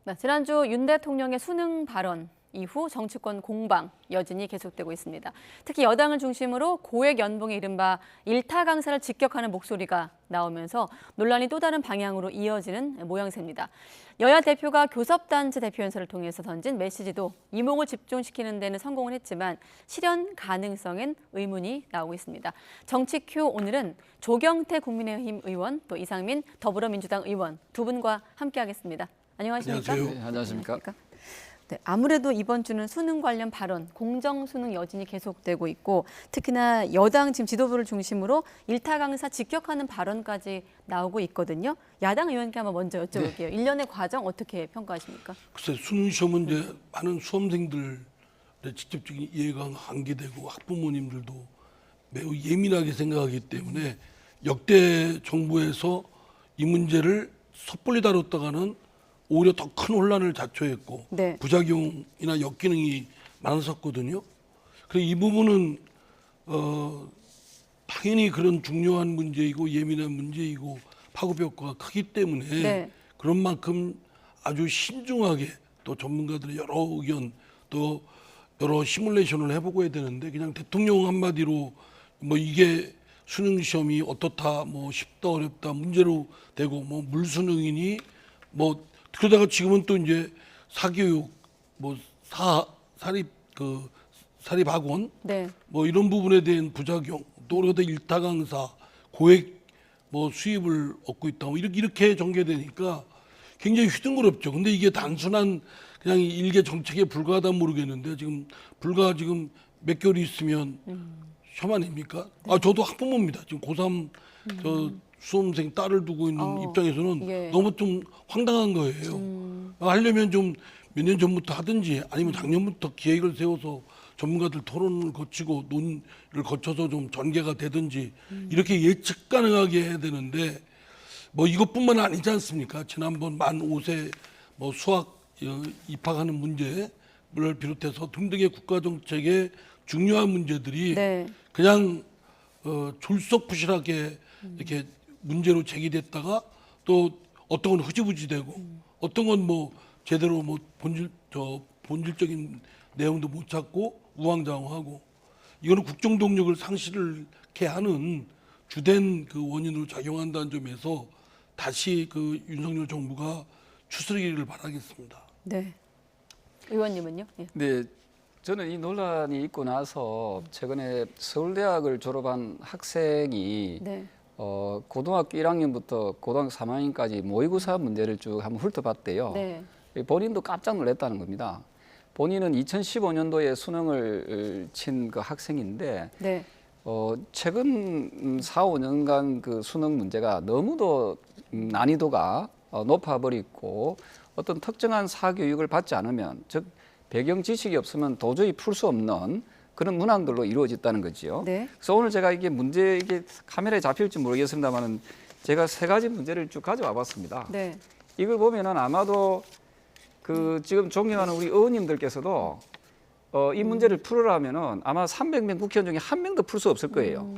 네, 지난주 윤 대통령의 수능 발언 이후 정치권 공방 여전히 계속되고 있습니다. 특히 여당을 중심으로 고액 연봉의 이른바 일타 강사를 직격하는 목소리가 나오면서 논란이 또 다른 방향으로 이어지는 모양새입니다. 여야 대표가 교섭단체 대표 연설을 통해서 던진 메시지도 이목을 집중시키는 데는 성공을 했지만 실현 가능성엔 의문이 나오고 있습니다. 정치큐 오늘은 조경태 국민의힘 의원 또 이상민 더불어민주당 의원 두 분과 함께하겠습니다. 안녕하십니까? 안녕하세요. 네, 안녕하십니까? 네, 아무래도 이번 주는 수능 관련 발언, 공정 수능 여진이 계속되고 있고 특히나 여당 지금 지도부를 중심으로 일타 강사 직격하는 발언까지 나오고 있거든요. 야당 의원께 한번 먼저 여쭤볼게요. 일련의 과정 어떻게 평가하십니까? 글쎄 수능 시험은 이제 많은 수험생들의 직접적인 이해가 한계되고 학부모님들도 매우 예민하게 생각하기 때문에 역대 정부에서 이 문제를 섣불리 다뤘다가는 오히려 더 큰 혼란을 자초했고 네. 부작용이나 역기능이 많았었거든요. 그래서 이 부분은 당연히 그런 중요한 문제이고 예민한 문제이고 파급 효과가 크기 때문에 네. 그런 만큼 아주 신중하게 또 전문가들의 여러 의견 또 여러 시뮬레이션을 해보고 해야 되는데 그냥 대통령 한마디로 뭐 이게 수능 시험이 어떻다 뭐 쉽다 어렵다 문제로 되고 뭐 물수능이니 뭐 그러다가 지금은 또 이제 사교육 뭐 사립학원 네. 뭐 이런 부분에 대한 부작용 또 그러다 일타 강사 고액 뭐 수입을 얻고 있다 뭐 이렇게 전개되니까 굉장히 휘둥그럽죠. 근데 이게 단순한 그냥 일개 정책에 불과하다 모르겠는데 지금 지금 몇 개월이 있으면 시험 아닙니까? 아 저도 학부모입니다. 지금 고3 저 수험생 딸을 두고 있는 입장에서는 예. 너무 좀 황당한 거예요. 하려면 좀 몇 년 전부터 하든지 아니면 작년부터 기획을 세워서 전문가들 토론을 거치고 논의를 거쳐서 좀 전개가 되든지 이렇게 예측 가능하게 해야 되는데 뭐 이것뿐만 아니지 않습니까? 지난번 만 5세 뭐 수학 입학하는 문제를 비롯해서 등등의 국가 정책의 중요한 문제들이 네. 그냥 졸속부실하게 이렇게 문제로 제기됐다가 또 어떤 건 흐지부지되고 어떤 건 뭐 제대로 뭐 본질적인 내용도 못 찾고 우왕좌왕하고 이거는 국정 동력을 상실케 하는 주된 그 원인으로 작용한다는 점에서 다시 그 윤석열 정부가 추스리기를 바라겠습니다. 네. 의원님은요? 예. 네, 저는 이 논란이 있고 나서 최근에 서울대학을 졸업한 학생이 네. 고등학교 1학년부터 고등학교 3학년까지 모의고사 문제를 쭉 한번 훑어봤대요. 네. 본인도 깜짝 놀랐다는 겁니다. 본인은 2015년도에 수능을 친 그 학생인데 네. 최근 4, 5년간 그 수능 문제가 너무도 난이도가 높아버리고 어떤 특정한 사교육을 받지 않으면 즉 배경 지식이 없으면 도저히 풀 수 없는 그런 문항들로 이루어졌다는 거지요. 네. 그래서 오늘 제가 이게 카메라에 잡힐지 모르겠습니다만은 제가 세 가지 문제를 쭉 가져와 봤습니다. 네. 이걸 보면은 아마도 그 지금 존경하는 우리 의원님들께서도 이 문제를 풀으라면은 아마 300명 국회의원 중에 한 명도 풀 수 없을 거예요.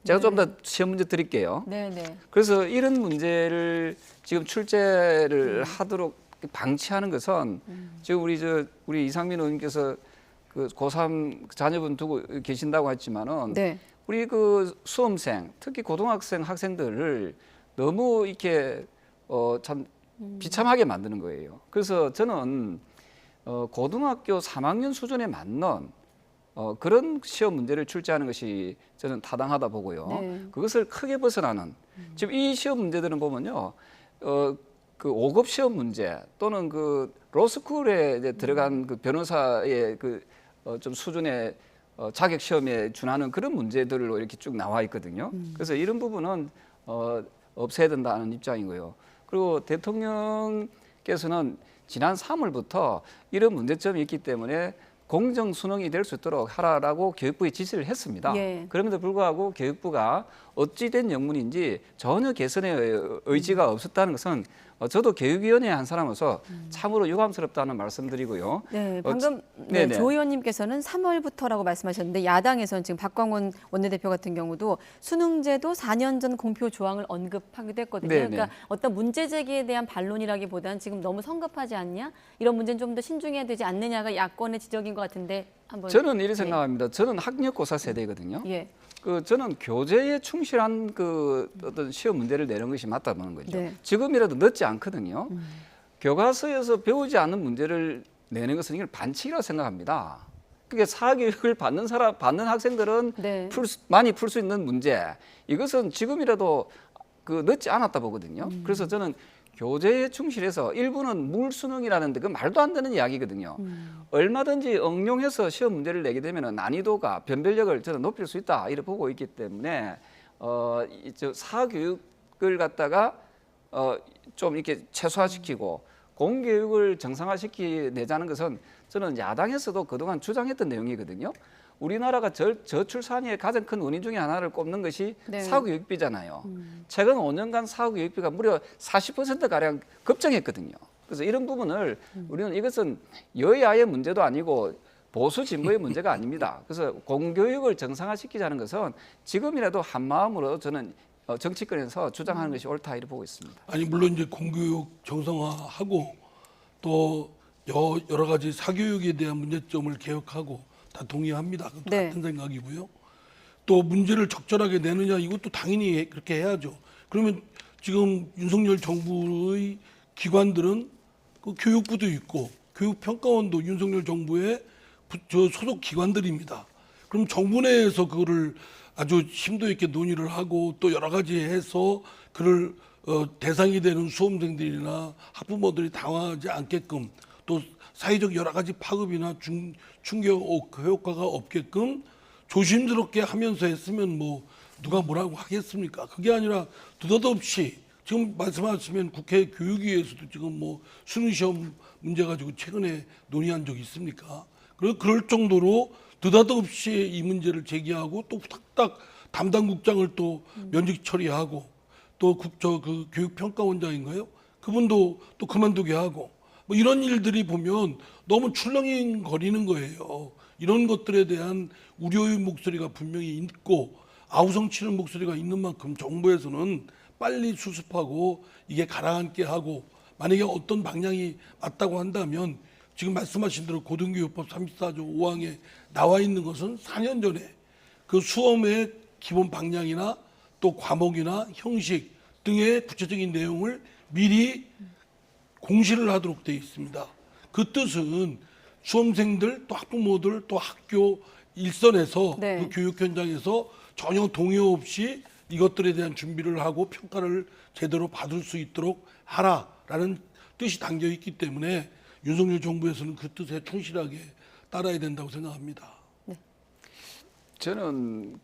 제가 좀 더 시험 문제 드릴게요. 네. 네. 그래서 이런 문제를 지금 출제를 하도록 방치하는 것은 지금 우리 이상민 의원님께서 그 고3 자녀분 두고 계신다고 했지만은 네. 우리 그 수험생 특히 고등학생 학생들을 너무 이렇게 참 비참하게 만드는 거예요. 그래서 저는 고등학교 3학년 수준에 맞는 그런 시험 문제를 출제하는 것이 저는 타당하다 보고요. 네. 그것을 크게 벗어나는 지금 이 시험 문제들은 보면요, 그 5급 시험 문제 또는 그 로스쿨에 이제 들어간 그 변호사의 그 좀 수준의 자격 시험에 준하는 그런 문제들로 이렇게 쭉 나와 있거든요. 그래서 이런 부분은 없애야 된다는 입장이고요. 그리고 대통령께서는 지난 3월부터 이런 문제점이 있기 때문에 공정 수능이 될 수 있도록 하라라고 교육부에 지시를 했습니다. 예. 그럼에도 불구하고 교육부가 어찌된 영문인지 전혀 개선의 의지가 없었다는 것은 저도 교육위원회 한 사람으로서 참으로 유감스럽다는 말씀드리고요. 네, 방금 네네. 조 의원님께서는 3월부터라고 말씀하셨는데 야당에서는 지금 박광원 원내대표 같은 경우도 수능제도 4년 전 공표 조항을 언급하기도 했거든요. 네네. 그러니까 어떤 문제 제기에 대한 반론이라기보다는 지금 너무 성급하지 않냐? 이런 문제는 좀 더 신중해야 되지 않느냐가 야권의 지적인 것 같은데 한번. 저는 이렇게 네. 생각합니다. 저는 학력고사 세대거든요. 예. 저는 교재에 충실한 그 어떤 시험 문제를 내는 것이 맞다는 거죠. 네. 지금이라도 늦지 않거든요. 교과서에서 배우지 않는 문제를 내는 것은 이걸 반칙이라고 생각합니다. 그게 사교육을 받는 학생들은 네. 많이 풀 수 있는 문제. 이것은 지금이라도 그 늦지 않았다 보거든요. 그래서 저는 교재에 충실해서 일부는 물수능이라는데 그 말도 안 되는 이야기거든요. 얼마든지 응용해서 시험 문제를 내게 되면 난이도가 변별력을 저는 높일 수 있다 이렇게 보고 있기 때문에 사교육을 갖다가 좀 이렇게 최소화시키고 공교육을 정상화시키내자는 것은 저는 야당에서도 그동안 주장했던 내용이거든요. 우리나라가 저출산의 가장 큰 원인 중에 하나를 꼽는 것이 네. 사교육비잖아요. 최근 5년간 사교육비가 무려 40%가량 급증했거든요. 그래서 이런 부분을 우리는 이것은 여야의 문제도 아니고 보수 진보의 문제가 아닙니다. 그래서 공교육을 정상화시키자는 것은 지금이라도 한 마음으로 저는 정치권에서 주장하는 것이 옳다 이렇게 보고 있습니다. 아니 물론 이제 공교육 정상화하고 또 여러 가지 사교육에 대한 문제점을 개혁하고 다 동의합니다. 네. 같은 생각이고요. 또 문제를 적절하게 내느냐 이것도 당연히 그렇게 해야죠. 그러면 지금 윤석열 정부의 기관들은 그 교육부도 있고 교육평가원도 윤석열 정부의 소속 기관들입니다. 그럼 정부 내에서 그거를 아주 심도 있게 논의를 하고 또 여러 가지 해서 그를 대상이 되는 수험생들이나 학부모들이 당황하지 않게끔 또 사회적 여러 가지 파급이나 충격 효과가 없게끔 조심스럽게 하면서 했으면 뭐 누가 뭐라고 하겠습니까? 그게 아니라 느닷없이 지금 말씀하시면 국회 교육위에서도 지금 뭐 수능 시험 문제 가지고 최근에 논의한 적이 있습니까? 그럴 정도로 느닷없이 이 문제를 제기하고 또 탁탁 담당 국장을 또 면직 처리하고 또 그 교육평가원장인가요? 그분도 또 그만두게 하고 뭐 이런 일들이 보면 너무 출렁거리는 거예요. 이런 것들에 대한 우려의 목소리가 분명히 있고 아우성치는 목소리가 있는 만큼 정부에서는 빨리 수습하고 이게 가라앉게 하고 만약에 어떤 방향이 맞다고 한다면 지금 말씀하신 대로 고등교육법 34조 5항에 나와 있는 것은 4년 전에 그 수험의 기본 방향이나 또 과목이나 형식 등의 구체적인 내용을 미리 공시를 하도록 되어 있습니다. 그 뜻은 수험생들 또 학부모들 또 학교 일선에서 네. 그 교육 현장에서 전혀 동요 없이 이것들에 대한 준비를 하고 평가를 제대로 받을 수 있도록 하라라는 뜻이 담겨 있기 때문에 윤석열 정부에서는 그 뜻에 충실하게 따라야 된다고 생각합니다. 저는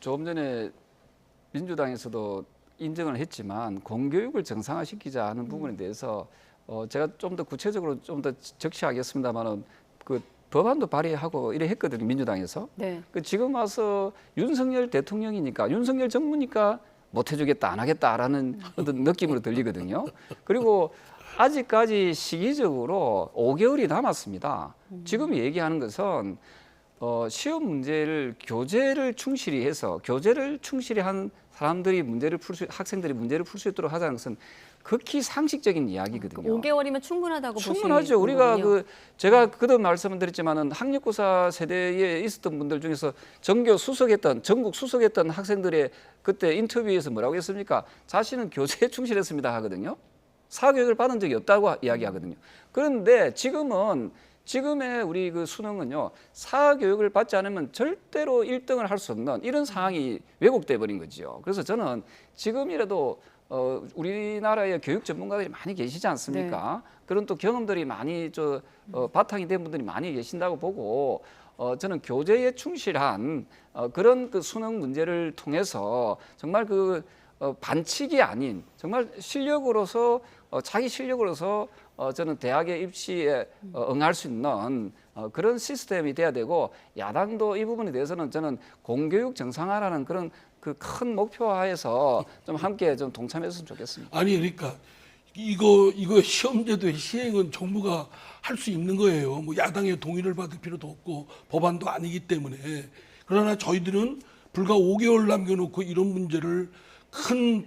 조금 전에 민주당에서도 인정을 했지만 공교육을 정상화시키자 하는 부분에 대해서 제가 좀 더 구체적으로 좀 더 적시하겠습니다만은 그 법안도 발의하고 이래 했거든요 민주당에서. 네. 지금 와서 윤석열 대통령이니까 윤석열 정부니까 못 해주겠다 안 하겠다라는 어떤 느낌으로 들리거든요. 그리고 아직까지 시기적으로 5개월이 남았습니다. 지금 얘기하는 것은 시험 문제를 교재를 충실히 해서 교재를 충실히 한 사람들이 학생들이 문제를 풀 수 있도록 하자는 것은 극히 상식적인 이야기거든요. 5개월이면 충분하다고 충분하죠. 우리가 제가 그도 말씀을 드렸지만은 학력고사 세대에 있었던 분들 중에서 전국 수석했던 학생들의 그때 인터뷰에서 뭐라고 했습니까? 자신은 교재에 충실했습니다 하거든요. 사교육을 받은 적이 없다고 이야기하거든요. 그런데 지금의 우리 그 수능은요, 사교육을 받지 않으면 절대로 1등을 할 수 없는 이런 상황이 왜곡돼 버린 거죠. 그래서 저는 지금이라도 우리나라의 교육 전문가들이 많이 계시지 않습니까? 네. 그런 또 경험들이 많이 바탕이 된 분들이 많이 계신다고 보고 저는 교재에 충실한 그런 그 수능 문제를 통해서 정말 반칙이 아닌 정말 실력으로서 자기 실력으로서 저는 대학의 입시에 응할 수 있는 그런 시스템이 돼야 되고 야당도 이 부분에 대해서는 저는 공교육 정상화라는 그런 그 큰 목표하에서 좀 함께 좀 동참했으면 좋겠습니다. 아니 그러니까 이거 시험제도의 시행은 정부가 할 수 있는 거예요. 뭐 야당의 동의를 받을 필요도 없고 법안도 아니기 때문에. 그러나 저희들은 불과 5개월 남겨놓고 이런 문제를 큰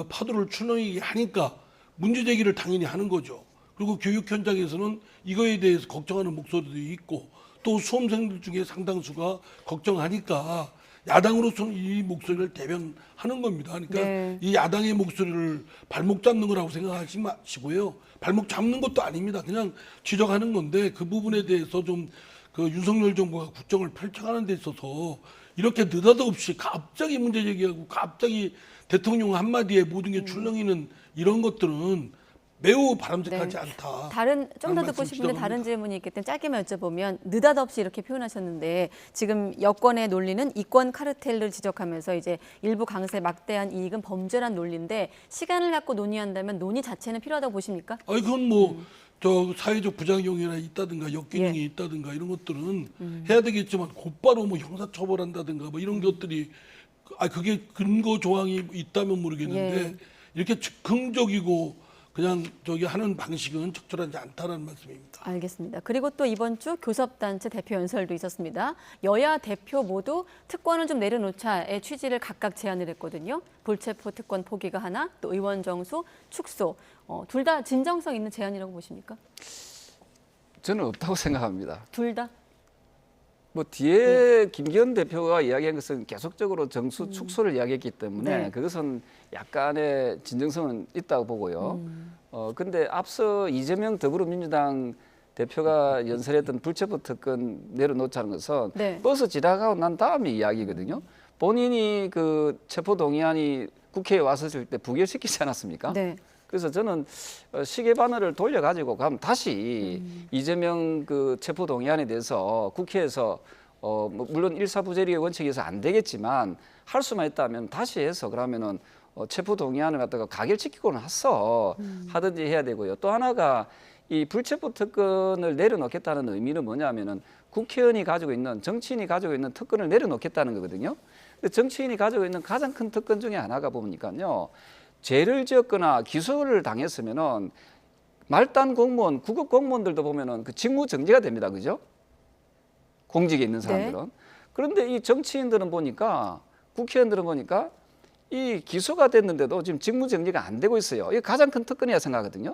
파도를 출렁이게 하니까 문제 제기를 당연히 하는 거죠. 그리고 교육 현장에서는 이거에 대해서 걱정하는 목소리도 있고 또 수험생들 중에 상당수가 걱정하니까 야당으로서는 이 목소리를 대변하는 겁니다. 그러니까 네. 이 야당의 목소리를 발목 잡는 거라고 생각하지 마시고요. 발목 잡는 것도 아닙니다. 그냥 지적하는 건데 그 부분에 대해서 좀 그 윤석열 정부가 국정을 펼쳐가는 데 있어서 이렇게 느닷없이 갑자기 문제 제기하고 갑자기 대통령 한마디에 모든 게 출렁이는 이런 것들은 매우 바람직하지 네. 않다. 좀 더 듣고 싶은데 다른 질문이 있기 때문에 짧게만 여쭤보면 느닷없이 이렇게 표현하셨는데 지금 여권의 논리는 이권 카르텔을 지적하면서 이제 일부 강세 막대한 이익은 범죄란 논리인데 시간을 갖고 논의한다면 논의 자체는 필요하다고 보십니까? 아니 그건 뭐 저 사회적 부작용이나 있다든가 역기능이 예. 있다든가 이런 것들은 해야 되겠지만 곧바로 뭐 형사처벌한다든가 뭐 이런 것들이 그게 근거 조항이 있다면 모르겠는데 예. 이렇게 즉흥적이고 그냥 저기 하는 방식은 적절하지 않다는 말씀입니다. 알겠습니다. 그리고 또 이번 주 교섭단체 대표 연설도 있었습니다. 여야 대표 모두 특권을 좀 내려놓자의 취지를 각각 제안을 했거든요. 불체포 특권 포기가 하나, 또 의원 정수 축소. 둘 다 진정성 있는 제안이라고 보십니까? 저는 없다고 생각합니다. 둘 다? 뭐 뒤에 김기현 대표가 이야기한 것은 계속적으로 정수 축소를 이야기했기 때문에 네. 그것은 약간의 진정성은 있다고 보고요. 근데 앞서 이재명 더불어민주당 대표가 연설했던 불체포 특권 내려놓자는 것은 네. 버스 지나가고 난 다음에 이야기거든요. 본인이 그 체포 동의안이 국회에 왔을 때 부결시키지 않았습니까? 네. 그래서 저는 시계 바늘을 돌려가지고 가면 다시 이재명 그 체포 동의안에 대해서 국회에서 뭐 물론 일사부재리의 원칙에서 안 되겠지만 할 수만 있다면 다시 해서 그러면은 체포 동의안을 갖다가 가결시키고는 하든지 해야 되고요. 또 하나가 이 불체포 특권을 내려놓겠다는 의미는 뭐냐면은 국회의원이 가지고 있는 정치인이 가지고 있는 특권을 내려놓겠다는 거거든요. 근데 정치인이 가지고 있는 가장 큰 특권 중에 하나가 보니까요. 죄를 지었거나 기소를 당했으면은 말단 공무원, 구급 공무원들도 보면은 그 직무 정지가 됩니다. 그죠? 공직에 있는 사람들은. 네. 그런데 이 정치인들은 보니까 국회의원들은 보니까 이 기소가 됐는데도 지금 직무 정지가 안 되고 있어요. 이게 가장 큰 특권이라 생각하거든요.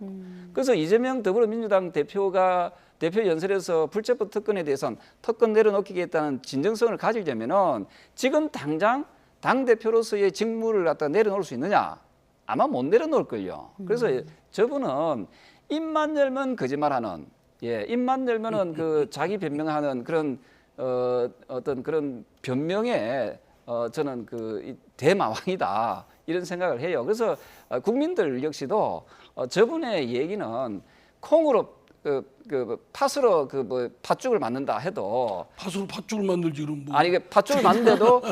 그래서 이재명 더불어민주당 대표가 대표 연설에서 불체포 특권에 대해서는 특권 내려놓기겠다는 진정성을 가지려면은 지금 당장 당 대표로서의 직무를 갖다 내려놓을 수 있느냐? 아마 못 내려놓을 걸요. 그래서 저분은 입만 열면 거짓말하는, 입만 열면은 그 자기 변명하는 그런 어떤 그런 변명에 저는 그 대마왕이다 이런 생각을 해요. 그래서 국민들 역시도 저분의 얘기는 콩으로 팥으로 그 뭐 팥죽을 만든다 해도 팥으로 팥죽을 만들지 그럼 뭐. 아니 팥죽을 만드는데도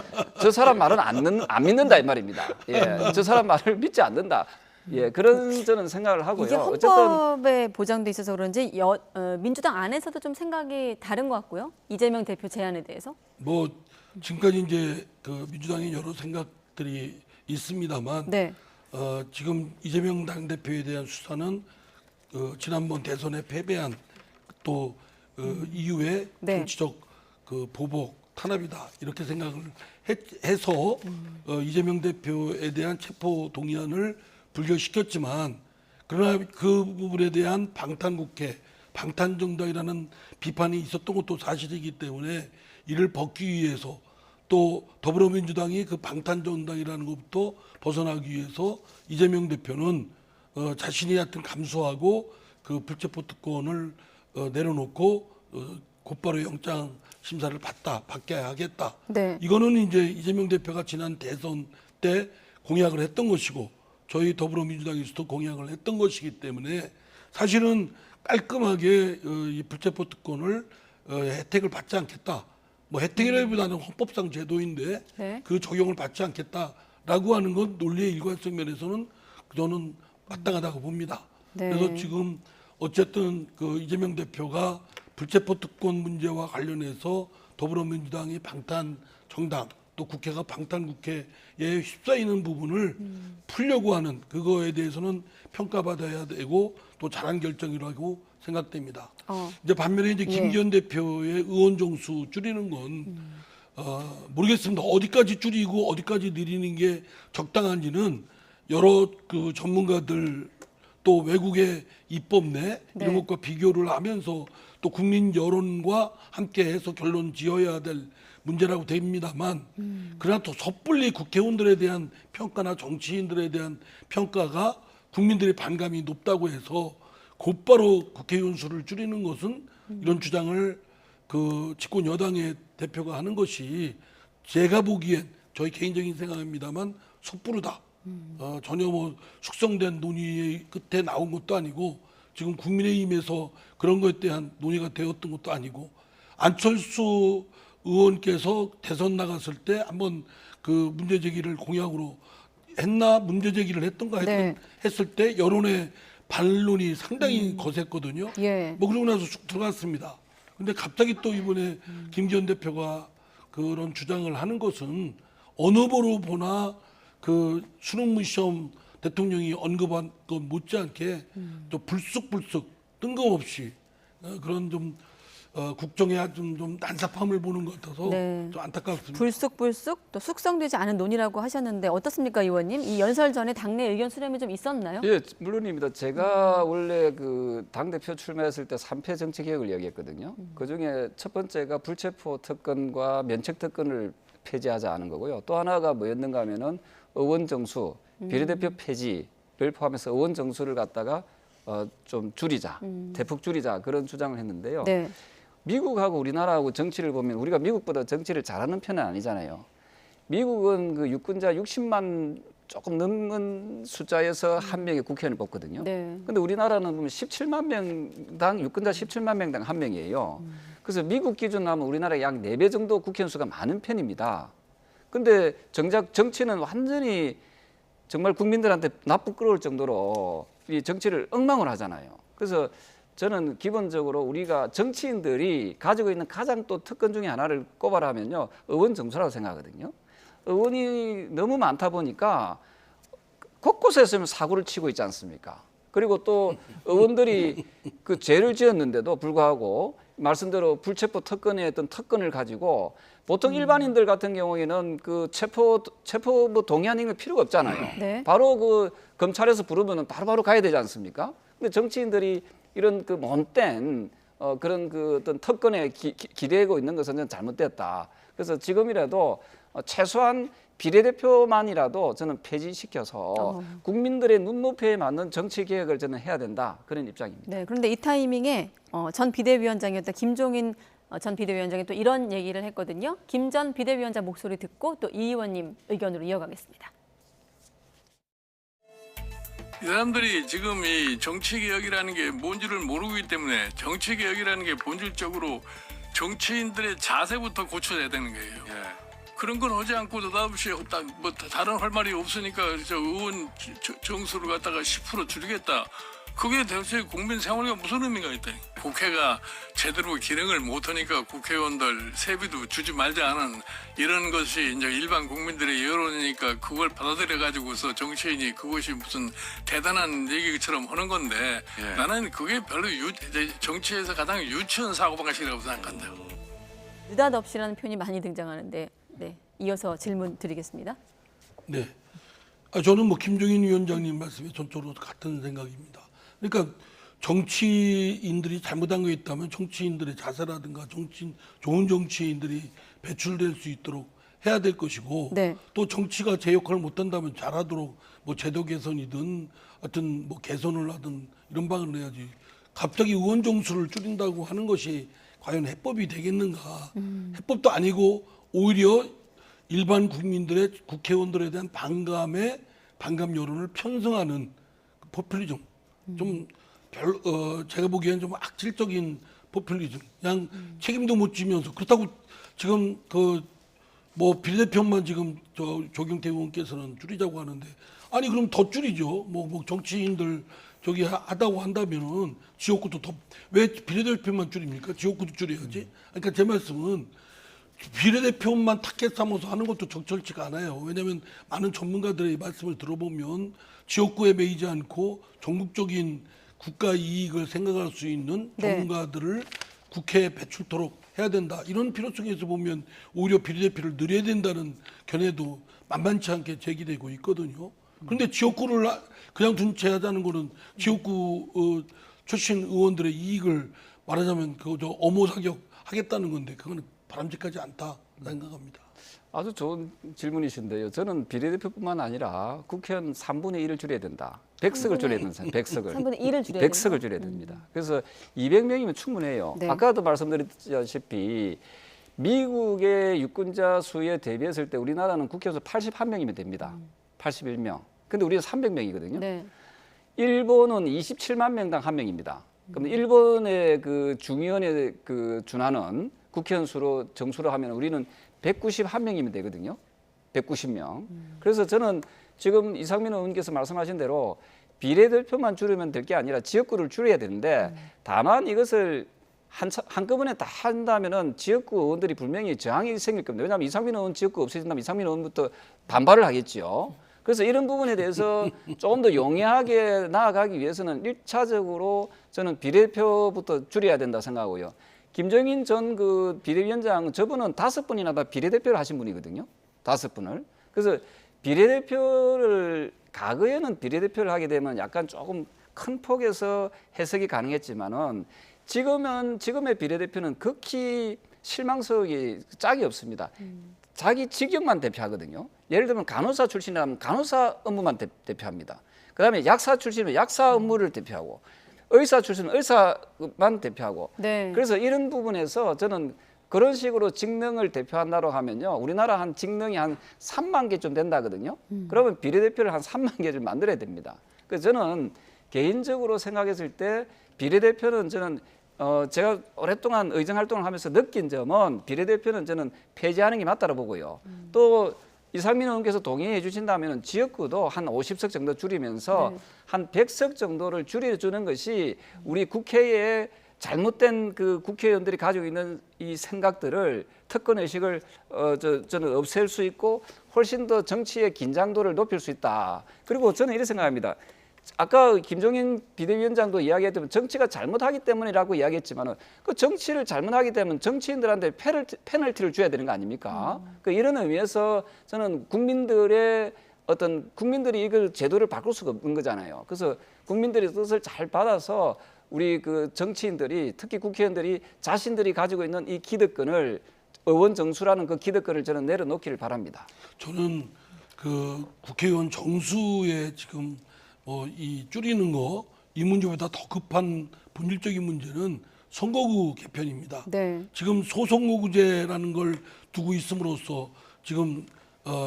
저 사람 말은 안 믿는다 이 말입니다. 저 사람 말을 믿지 않는다. 그런 저는 생각을 하고요. 이게 헌법에 보장돼 있어서 그런지 민주당 안에서도 좀 생각이 다른 것 같고요. 이재명 대표 제안에 대해서. 뭐 지금까지 이제 그 민주당의 여러 생각들이 있습니다만 네. 지금 이재명 당대표에 대한 수사는 지난번 대선에 패배한 또 이후에 네. 정치적 그 보복 탄압이다 이렇게 생각을 해서 이재명 대표에 대한 체포 동의안을 불결시켰지만 그러나 그 부분에 대한 방탄국회, 방탄정당이라는 비판이 있었던 것도 사실이기 때문에 이를 벗기 위해서 또 더불어민주당이 그 방탄정당이라는 것부터 벗어나기 위해서 이재명 대표는 자신이 하여튼 감수하고 그 불체포 특권을 내려놓고 곧바로 영장 심사를 받게 하겠다. 네. 이거는 이제 이재명 대표가 지난 대선 때 공약을 했던 것이고 저희 더불어민주당에서도 공약을 했던 것이기 때문에 사실은 깔끔하게 이 불체포 특권을 혜택을 받지 않겠다. 뭐 혜택이라기보다는 헌법상 제도인데 네. 그 적용을 받지 않겠다라고 하는 건 논리의 일관성 면에서는 저는 마땅하다고 봅니다. 네. 그래서 지금 어쨌든 그 이재명 대표가 불체포 특권 문제와 관련해서 더불어민주당이 방탄 정당 또 국회가 방탄국회에 휩싸이는 부분을 풀려고 하는 그거에 대해서는 평가받아야 되고 또 잘한 결정이라고 생각됩니다. 이제 반면에 이제 김기현 대표의 의원 정수 줄이는 건 모르겠습니다. 어디까지 줄이고 어디까지 늘리는 게 적당한지는 여러 그 전문가들 또 외국의 입법내 이런 것과 비교를 하면서 또 국민 여론과 함께해서 결론 지어야 될 문제라고 됩니다만 그러나 또 섣불리 국회의원들에 대한 평가나 정치인들에 대한 평가가 국민들의 반감이 높다고 해서 곧바로 국회의원 수를 줄이는 것은 이런 주장을 그 집권 여당의 대표가 하는 것이 제가 보기엔 저희 개인적인 생각입니다만 섣부르다. 전혀 뭐 숙성된 논의의 끝에 나온 것도 아니고 지금 국민의힘에서 그런 것에 대한 논의가 되었던 것도 아니고 안철수 의원께서 대선 나갔을 때 한번 그 문제 제기를 공약으로 했나 문제 제기를 했던가 했을 때 여론의 반론이 상당히 거셌거든요. 뭐 그러고 나서 쑥 들어갔습니다. 근데 갑자기 또 이번에 김기현 대표가 그런 주장을 하는 것은 어느 보로 보나 그 수능 시험 대통령이 언급한 것 못지않게 좀 불쑥불쑥 뜬금없이 그런 좀 국정에 좀 난삽함을 보는 것 같아서 좀 안타깝습니다. 불쑥불쑥 또 숙성되지 않은 논의라고 하셨는데 어떻습니까, 의원님? 이 연설 전에 당내 의견 수렴이 좀 있었나요? 예, 물론입니다. 제가 원래 그 당대표 출마했을 때 3패 정치개혁을 이야기했거든요. 그중에 첫 번째가 불체포 특권과 면책 특권을 폐지하자 하는 거고요. 또 하나가 뭐였는가 하면은 의원 정수, 비례대표 폐지를 포함해서 의원 정수를 갖다가 좀 줄이자, 대폭 줄이자 그런 주장을 했는데요. 미국하고 우리나라하고 정치를 보면 우리가 미국보다 정치를 잘하는 편은 아니잖아요. 미국은 그 유권자 60만 조금 넘는 숫자에서 한 명의 국회의원을 뽑거든요. 근데 우리나라는 보면 17만 명당 유권자 17만 명당 한 명이에요. 그래서 미국 기준으로 하면 우리나라 약 4배 정도 국회의원 수가 많은 편입니다. 근데 정작 정치는 완전히 정말 국민들한테 나쁘끄러울 정도로 이 정치를 엉망을 하잖아요. 그래서 저는 기본적으로 우리가 정치인들이 가지고 있는 가장 또 특권 중에 하나를 꼽아라면요, 의원 정수라고 생각하거든요. 의원이 너무 많다 보니까 곳곳에서 사고를 치고 있지 않습니까? 그리고 또 의원들이 그 죄를 지었는데도 불구하고 말씀대로 불체포 특권의 어떤 특권을 가지고 보통 일반인들 같은 경우에는 그 체포 뭐 동의하는 게 필요가 없잖아요. 바로 그 검찰에서 부르면은 바로 가야 되지 않습니까? 근데 정치인들이 이런 그 못된 그런 그 어떤 특권에 기대고 있는 것은 좀 잘못됐다. 그래서 지금이라도 최소한 비례대표만이라도 저는 폐지시켜서 국민들의 눈높이에 맞는 정치 개혁을 저는 해야 된다. 그런 입장입니다. 그런데 이 타이밍에 전 비대위원장이었던 김종인 전 비대위원장이 또 이런 얘기를 했거든요. 김 전 비대위원장 목소리 듣고 또 이 의원님 의견으로 이어가겠습니다. 이 사람들이 지금 이 정치개혁이라는 게 뭔지를 모르기 때문에 정치개혁이라는 게 본질적으로 정치인들의 자세부터 고쳐야 되는 거예요. 그런 건 하지 않고 느닷없이 뭐 다른 할 말이 없으니까 저 의원 정수를 갖다가 10% 줄이겠다. 그게 대체 국민 생활에 무슨 의미가 있다. 국회가 제대로 기능을 못하니까 국회의원들 세비도 주지 말자는 이런 것이 이제 일반 국민들의 여론이니까 그걸 받아들여 가지고서 정치인이 그것이 무슨 대단한 얘기처럼 하는 건데 나는 그게 별로 정치에서 가장 유치한 사고방식이라고 생각한다. 느닷없이라는 표현이 많이 등장하는데 이어서 질문 드리겠습니다. 네, 저는 뭐 김종인 위원장님 말씀에 전적으로 같은 생각입니다. 그러니까 정치인들이 잘못한 거 있다면 정치인들의 자세라든가 좋은 정치인들이 배출될 수 있도록 해야 될 것이고 또 정치가 제 역할을 못한다면 잘하도록 뭐 제도 개선이든 하여튼 뭐 개선을 하든 이런 방안을 해야지 갑자기 의원 정수를 줄인다고 하는 것이 과연 해법이 되겠는가. 해법도 아니고 오히려 일반 국민들의 국회의원들에 대한 반감 여론을 편성하는 포퓰리즘 좀 제가 보기에는 좀 악질적인 포퓰리즘 그냥 책임도 못 지면서 그렇다고 지금 그 뭐 비례대표만 지금 조경태 의원께서는 줄이자고 하는데 아니 그럼 더 줄이죠. 뭐 정치인들 저기 하다고 한다면은 지역구도 더 왜 비례대표만 줄입니까? 지역구도 줄여야지. 그러니까 제 말씀은 비례대표만 타겟 삼아서 하는 것도 적절치가 않아요. 왜냐하면 많은 전문가들의 말씀을 들어보면 지역구에 매이지 않고 전국적인 국가 이익을 생각할 수 있는 네. 전문가들을 국회에 배출토록 해야 된다. 이런 필요성에서 보면 오히려 비례대표를 늘려야 된다는 견해도 만만치 않게 제기되고 있거든요. 그런데 지역구를 그냥 둔 채 하자는 거는 지역구 출신 의원들의 이익을 말하자면 그저 엄호 사격 하겠다는 건데 그거는 바람직하지 않다 생각합니다. 아주 좋은 질문이신데요. 저는 비례대표뿐만 아니라 국회의원 3분의 1을 줄여야 된다. 100석을 줄여야 된다. 100석을. 3분의 1을 줄여야 100석을 줄여야 됩니다. 그래서 200명이면 충분해요. 네. 아까도 말씀드렸다시피 미국의 유권자 수에 대비했을 때 우리나라는 국회의원 수 81명이면 됩니다. 81명. 근데 우리는 300명이거든요. 네. 일본은 27만 명당 한 명입니다. 그럼 일본의 그 중의원에 그 준하는 국회의원 수로 정수로 하면 우리는 191명이면 되거든요. 190명. 그래서 저는 지금 이상민 의원께서 말씀하신 대로 비례대표만 줄이면 될 게 아니라 지역구를 줄여야 되는데 다만 이것을 한꺼번에 다 한다면은 지역구 의원들이 분명히 저항이 생길 겁니다. 왜냐하면 이상민 의원 지역구 없어진다면 이상민 의원부터 반발을 하겠죠. 그래서 이런 부분에 대해서 조금 더 용이하게 나아가기 위해서는 1차적으로 저는 비례대표부터 줄여야 된다 생각하고요. 김정인 전 그 비대위원장 저분은 5번이나 다 비례대표를 하신 분이거든요. 5번을. 그래서 비례대표를 과거에는 비례대표를 하게 되면 약간 조금 큰 폭에서 해석이 가능했지만은 지금의 비례대표는 극히 실망스럽게 짝이 없습니다. 자기 직역만 대표하거든요. 예를 들면 간호사 출신이라면 간호사 업무만 대표합니다. 그다음에 약사 출신이면 약사 업무를 대표하고 의사 출신은 의사만 대표하고 네. 그래서 이런 부분에서 저는 그런 식으로 직능을 대표한다고 하면요. 우리나라 한 직능이 한 3만 개쯤 된다거든요. 그러면 비례대표를 한 3만 개를 만들어야 됩니다. 그래서 저는 개인적으로 생각했을 때 비례대표는 저는 제가 오랫동안 의정 활동을 하면서 느낀 점은 비례대표는 저는 폐지하는 게 맞다고 보고요. 또 이상민 의원께서 동의해 주신다면 지역구도 한 50석 정도 줄이면서 네. 한 100석 정도를 줄여주는 것이 우리 국회에 잘못된 그 국회의원들이 가지고 있는 이 생각들을 특권 의식을 저는 없앨 수 있고 훨씬 더 정치의 긴장도를 높일 수 있다. 그리고 저는 이렇게 생각합니다. 아까 김종인 비대위원장도 이야기했지만 정치가 잘못하기 때문이라고 이야기했지만은 그 정치를 잘못하기 때문에 정치인들한테 페널티를 줘야 되는 거 아닙니까? 그 이런 의미에서 저는 국민들이 이걸 제도를 바꿀 수가 없는 거잖아요. 그래서 국민들의 뜻을 잘 받아서 우리 그 정치인들이 특히 국회의원들이 자신들이 가지고 있는 이 기득권을 의원 정수라는 그 기득권을 저는 내려놓기를 바랍니다. 저는 그 국회의원 정수에 지금 이 줄이는 거 이 문제보다 더 급한 본질적인 문제는 선거구 개편입니다. 네. 지금 소선거구제라는 걸 두고 있음으로써 지금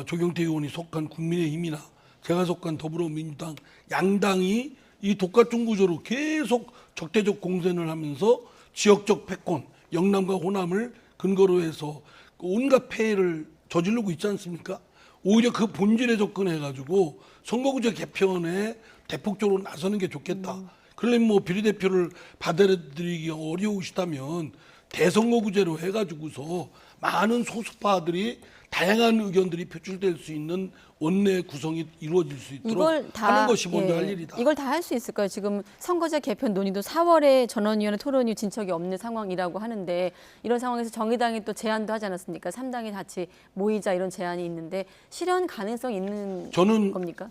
조경태 의원이 속한 국민의힘이나 제가 속한 더불어민주당 양당이 이 독과점 구조로 계속 적대적 공세를 하면서 지역적 패권, 영남과 호남을 근거로 해서 온갖 폐해를 저지르고 있지 않습니까? 오히려 그 본질에 접근해가지고 선거구제 개편에 대폭적으로 나서는 게 좋겠다. 그러려면 뭐 비례대표를 받아들이기 어려우시다면 대선거구제로 해가지고서 많은 소수파들이 다양한 의견들이 표출될 수 있는 원내 구성이 이루어질 수 있도록 하는 것이 먼저 할 일이다. 이걸 다 할 수 있을까요? 지금 선거제 개편 논의도 4월에 전원위원회 토론이 진척이 없는 상황이라고 하는데 이런 상황에서 정의당이 또 제안도 하지 않았습니까? 3당이 같이 모이자 이런 제안이 있는데 실현 가능성이 있는 저는 겁니까?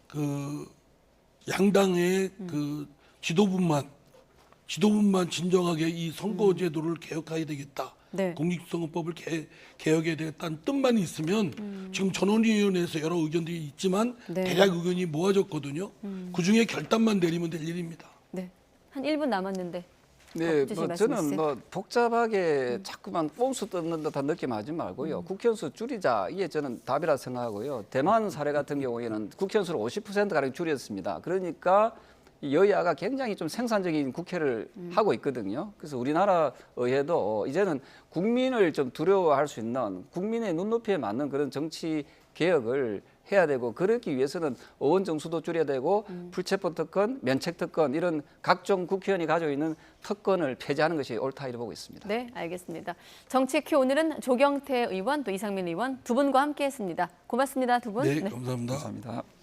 그 양당의 그 지도부만 진정하게 이 선거제도를 개혁해야 되겠다. 네. 공직선거법을 개혁해야 되겠다는 뜻만 있으면 지금 전원위원회에서 여러 의견들이 있지만 네. 대략 의견이 모아졌거든요. 그중에 결단만 내리면 될 일입니다. 네. 한 1분 남았는데. 네, 주실 말씀 저는 있으세요? 복잡하게 자꾸만 꼼수 뜯는 듯한 느낌 하지 말고요. 국회의원 수 줄이자 이게 저는 답이라 생각하고요. 대만 사례 같은 경우에는 국회의원 수를 50%가량 줄였습니다. 그러니까 여야가 굉장히 좀 생산적인 국회를 하고 있거든요. 그래서 우리나라 의회도 이제는 국민을 좀 두려워할 수 있는 국민의 눈높이에 맞는 그런 정치 개혁을 해야 되고 그러기 위해서는 의원 정수도 줄여야 되고 불체포 특권, 면책 특권 이런 각종 국회의원이 가지고 있는 특권을 폐지하는 것이 옳다 이렇게 보고 있습니다. 네, 알겠습니다. 정치큐 오늘은 조경태 의원 또 이상민 의원 두 분과 함께했습니다. 고맙습니다, 두 분. 네, 감사합니다. 감사합니다.